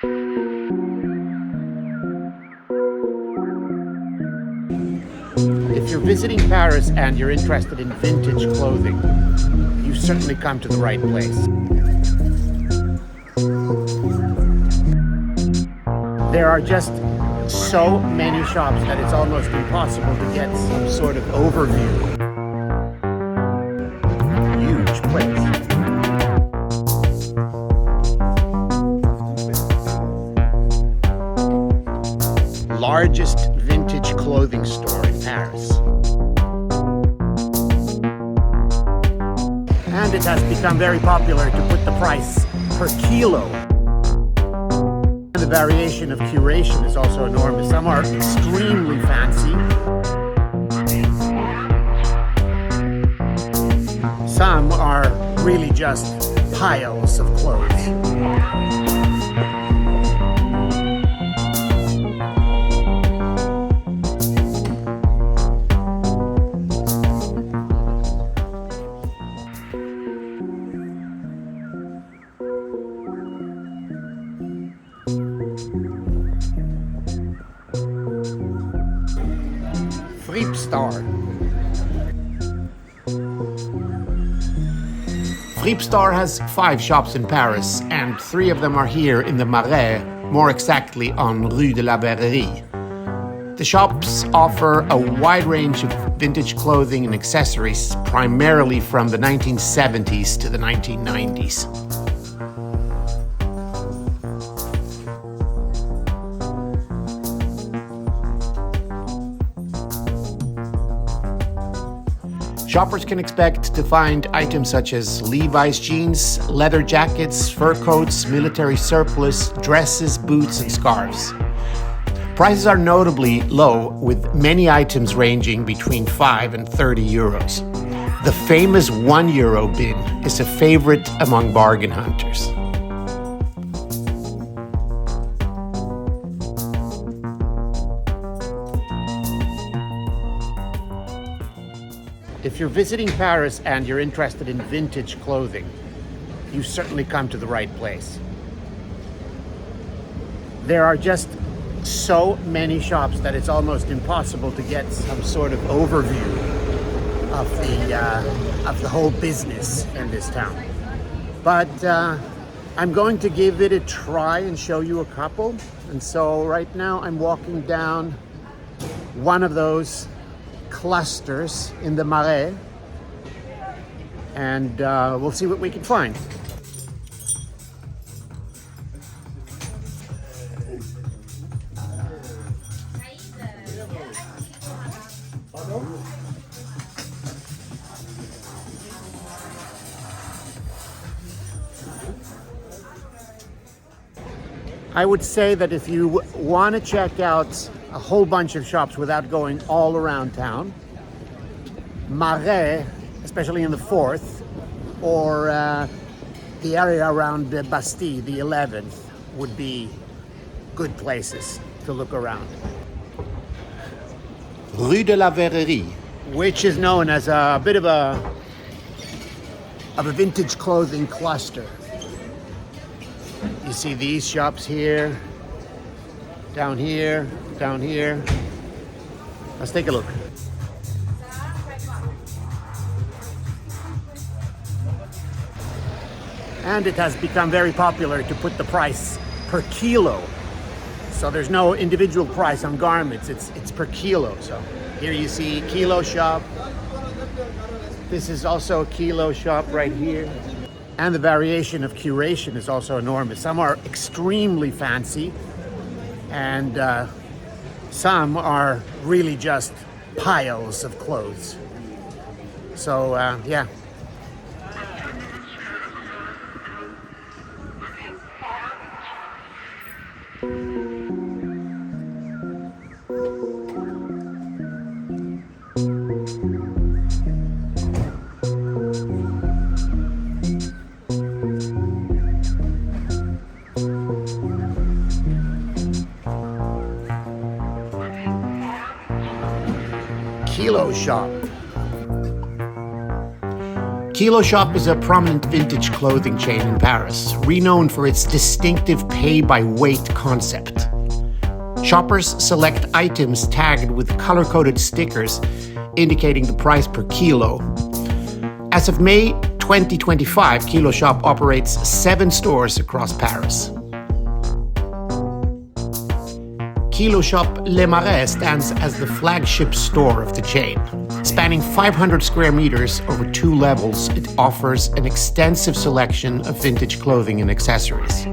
If you're visiting Paris and you're interested in vintage clothing, you've certainly come to the right place. There are just so many shops that it's almost impossible to get some sort of overview. Huge place. Largest vintage clothing store in Paris. And it has become very popular to put the price per kilo. And the variation of curation is also enormous. Some are extremely fancy. Some are really just piles of clothes. Freepar has 5 shops in Paris, and 3 of them are here in the Marais, more exactly on Rue de la Verrerie. The shops offer a wide range of vintage clothing and accessories, primarily from the 1970s to the 1990s. Shoppers can expect to find items such as Levi's jeans, leather jackets, fur coats, military surplus, dresses, boots, and scarves. Prices are notably low, with many items ranging between 5 and 30 euros. The famous €1 bin is a favorite among bargain hunters. If you're visiting Paris and you're interested in vintage clothing, you've certainly come to the right place. There are just so many shops that it's almost impossible to get some sort of overview of the whole business in this town. But I'm going to give it a try and show you a couple. And so right now I'm walking down one of those clusters in the Marais, and we'll see what we can find. I would say that if you want to check out a whole bunch of shops without going all around town, Marais, especially in the 4th, or the area around Bastille, the 11th, would be good places to look around. Rue de la Verrerie, which is known as a bit of a vintage clothing cluster. You see these shops here, down here, down here. Let's take a look. And it has become very popular to put the price per kilo. So there's no individual price on garments, it's per kilo. So here you see kilo shop. This is also a kilo shop right here. And the variation of curation is also enormous. Some are extremely fancy, and some are really just piles of clothes. So yeah. Kilo shop. Kilo Shop is a prominent vintage clothing chain in Paris, renowned for its distinctive pay-by-weight concept. Shoppers select items tagged with color-coded stickers indicating the price per kilo. As of May 2025, Kilo Shop operates 7 stores across Paris. Kilo Shop Le Marais stands as the flagship store of the chain. Spanning 500 square meters over 2 levels, it offers an extensive selection of vintage clothing and accessories.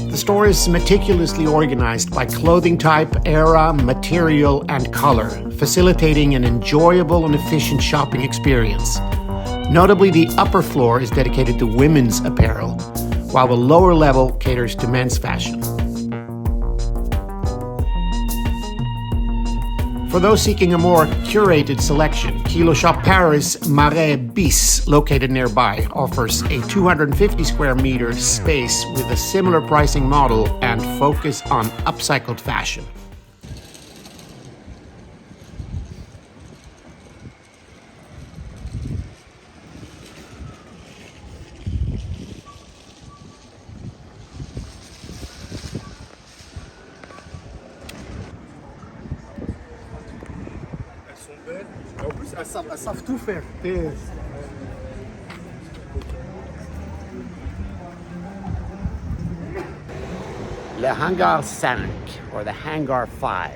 The store is meticulously organized by clothing type, era, material, and color, facilitating an enjoyable and efficient shopping experience. Notably, the upper floor is dedicated to women's apparel, while the lower level caters to men's fashion. For those seeking a more curated selection, Kilo Shop Paris Marais bis, located nearby, offers a 250 square meter space with a similar pricing model and focus on upcycled fashion. En plus, elles savent tout faire. Le Hangar 5, or the Hangar 5.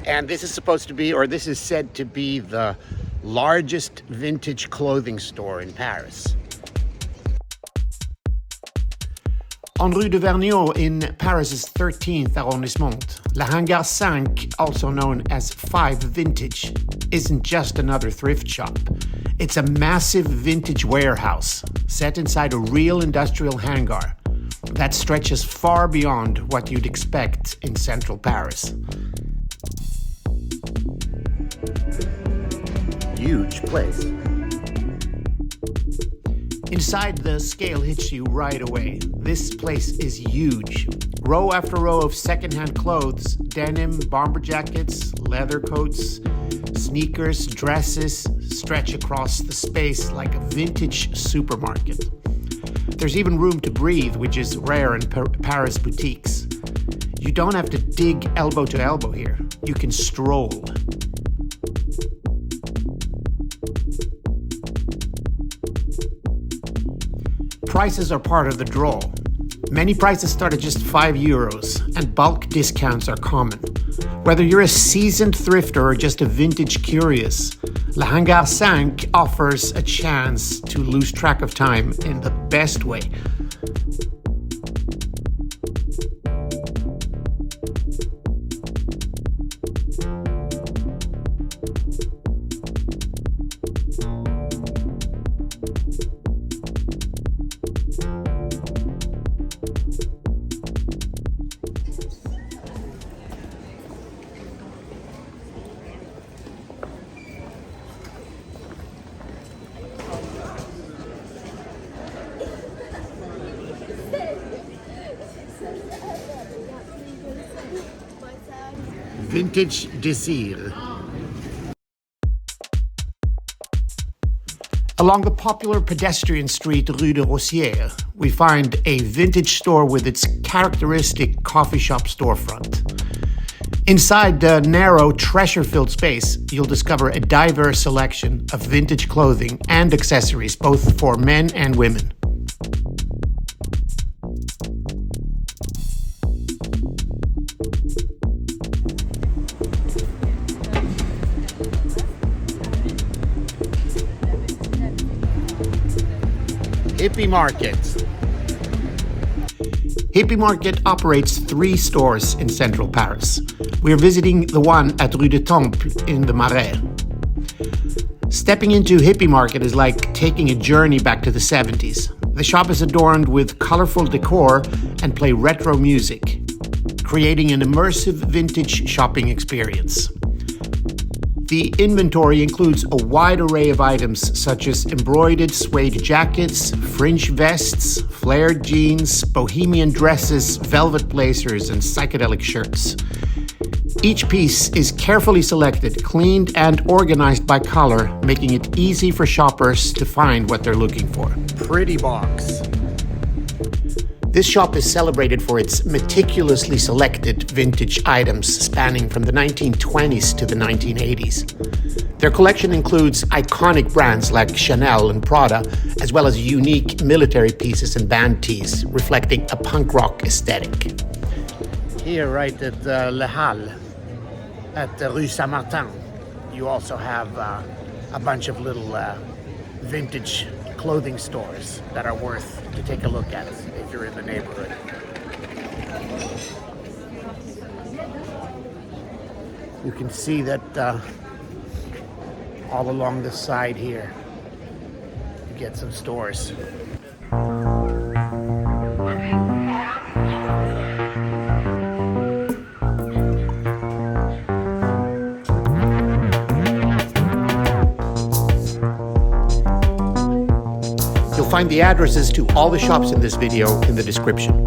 And this is supposed to be, or this is said to be, the largest vintage clothing store in Paris. On Rue de Vergniaud in Paris's 13th arrondissement, Le Hangar 5, also known as 5 Vintage, isn't just another thrift shop. It's a massive vintage warehouse set inside a real industrial hangar that stretches far beyond what you'd expect in central Paris. Huge place. Inside, the scale hits you right away. This place is huge. Row after row of secondhand clothes, denim, bomber jackets, leather coats, sneakers, dresses stretch across the space like a vintage supermarket. There's even room to breathe, which is rare in Paris boutiques. You don't have to dig elbow to elbow here. You can stroll. Prices are part of the draw. Many prices start at just €5, and bulk discounts are common. Whether you're a seasoned thrifter or just a vintage curious, Le Hangar 5 offers a chance to lose track of time in the best way. Vintage Désir. Along the popular pedestrian street Rue de Rosiers, we find a vintage store with its characteristic coffee shop storefront. Inside the narrow, treasure-filled space, you'll discover a diverse selection of vintage clothing and accessories, both for men and women. Hippy Market. Hippy Market operates 3 stores in central Paris. We are visiting the one at Rue du Temple in the Marais. Stepping into Hippy Market is like taking a journey back to the 70s. The shop is adorned with colorful decor and play retro music, creating an immersive vintage shopping experience. The inventory includes a wide array of items such as embroidered suede jackets, fringe vests, flared jeans, bohemian dresses, velvet blazers, and psychedelic shirts. Each piece is carefully selected, cleaned, and organized by color, making it easy for shoppers to find what they're looking for. Pretty box. This shop is celebrated for its meticulously selected vintage items spanning from the 1920s to the 1980s. Their collection includes iconic brands like Chanel and Prada, as well as unique military pieces and band tees reflecting a punk rock aesthetic. Here, right at Le Halles, at the Rue Saint-Martin, you also have a bunch of little vintage clothing stores that are worth to take a look at if you're in the neighborhood. You can see that all along the side here, you get some stores. You'll find the addresses to all the shops in this video in the description.